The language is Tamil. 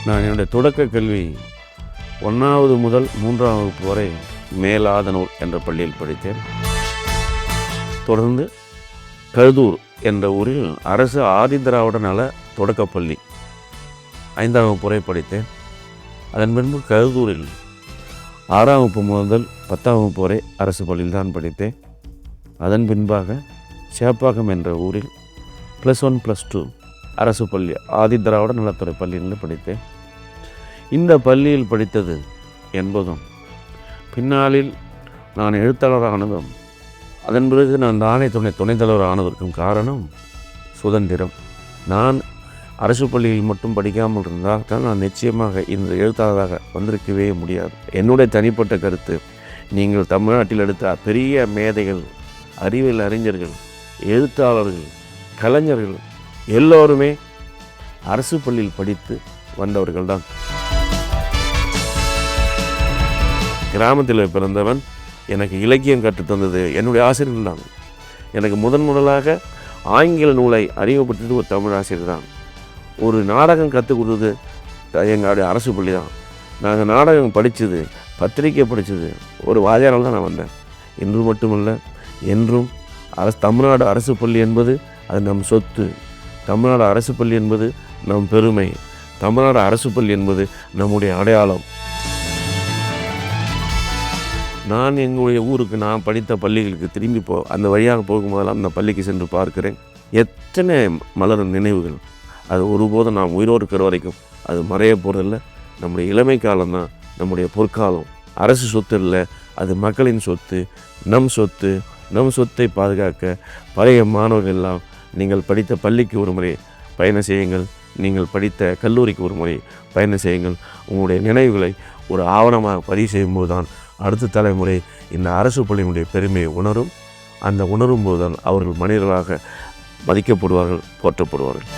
நான் என்னுடைய தொடக்க கல்வி 1வது முதல் 3ஆம் வகுப்பு வரை மேலாதனூர் என்ற பள்ளியில் படித்தேன். தொடர்ந்து கழுதூர் என்ற ஊரில் அரசு ஆதிதிராவிட நல தொடக்கப்பள்ளி 5ஆம் வகுப்பு வரை படித்தேன். அதன் பின்பு கழுதூரில் 6ஆம் வகுப்பு முதல் 10ஆம் வகுப்பு வரை அரசு பள்ளியில் தான் படித்தேன். அதன் பின்பாக சேப்பாக்கம் என்ற ஊரில் +1 +2 அரசு பள்ளி ஆதிதிராவிட நலத்துறை பள்ளியில் படித்தேன். இந்த பள்ளியில் படித்தது என்பதும் பின்னாளில் நான் எழுத்தாளரானதும் அதன் பிறகு நான் தானே துணைத் தலைவர் ஆனதற்கும் காரணம் சுதந்திரம். நான் அரசு பள்ளியில் மட்டும் படிக்காமல் இருந்தால் தான் நான் நிச்சயமாக இந்த எழுத்தாளராக வந்திருக்கவே முடியாது. என்னுடைய தனிப்பட்ட கருத்து, நீங்கள் தமிழ்நாட்டில் எடுத்த பெரிய மேதைகள், அறிவியல் அறிஞர்கள், எழுத்தாளர்கள், கலைஞர்கள் எல்லோருமே அரசு பள்ளியில் படித்து வந்தவர்கள் தான். கிராமத்தில் பிறந்தவன். எனக்கு இலக்கியம் கற்றுத்தந்தது என்னுடைய ஆசிரியர்கள் தான். எனக்கு முதலாக ஆங்கில நூலை அறிமுகப்படுத்தியது ஒரு தமிழ் ஆசிரியர் தான். ஒரு நாடகம் கற்றுக் கொடுத்தது எங்களுடைய அரசு பள்ளி தான். நாங்கள் நாடகம் படித்தது, பத்திரிக்கை படித்தது ஒரு வாத்தியாரால் தான் நான் வந்தேன். இன்று மட்டுமல்ல, என்றும் தமிழ்நாடு அரசு பள்ளி என்பது அது நம் சொத்து. தமிழ்நாடு அரசு பள்ளி என்பது நம் பெருமை. தமிழ்நாடு அரசு பள்ளி என்பது நம்முடைய அடையாளம். நான் எங்களுடைய ஊருக்கு நான் படித்த பள்ளிகளுக்கு திரும்பி அந்த வழியாக போகும்போதெல்லாம் அந்த பள்ளிக்கு சென்று பார்க்கிறேன். எத்தனை மலரும் நினைவுகள். அது ஒருபோதும் நாம் உயிரோடு இருக்கிற வரைக்கும் அது மறைய போகிறதில்ல. நம்முடைய இளமை காலம்தான் நம்முடைய பொற்காலம். அரசு சொத்து இல்லை, அது மக்களின் சொத்து, நம் சொத்து. நம் சொத்தை பாதுகாக்க பழைய மாணவர்கள் எல்லாம் நீங்கள் படித்த பள்ளிக்கு ஒரு முறை பயணம் செய்யுங்கள், நீங்கள் படித்த கல்லூரிக்கு ஒரு முறை பயணம் செய்யுங்கள். உங்களுடைய நினைவுகளை ஒரு ஆவணமாக பதிவு செய்யும்போது தான் அடுத்த தலைமுறை இந்த அரசு பள்ளியினுடைய பெருமையை உணரும். அந்த உணரும் போது தான் அவர்கள் மனிதர்களாக மதிக்கப்படுவார்கள், போற்றப்படுவார்கள்.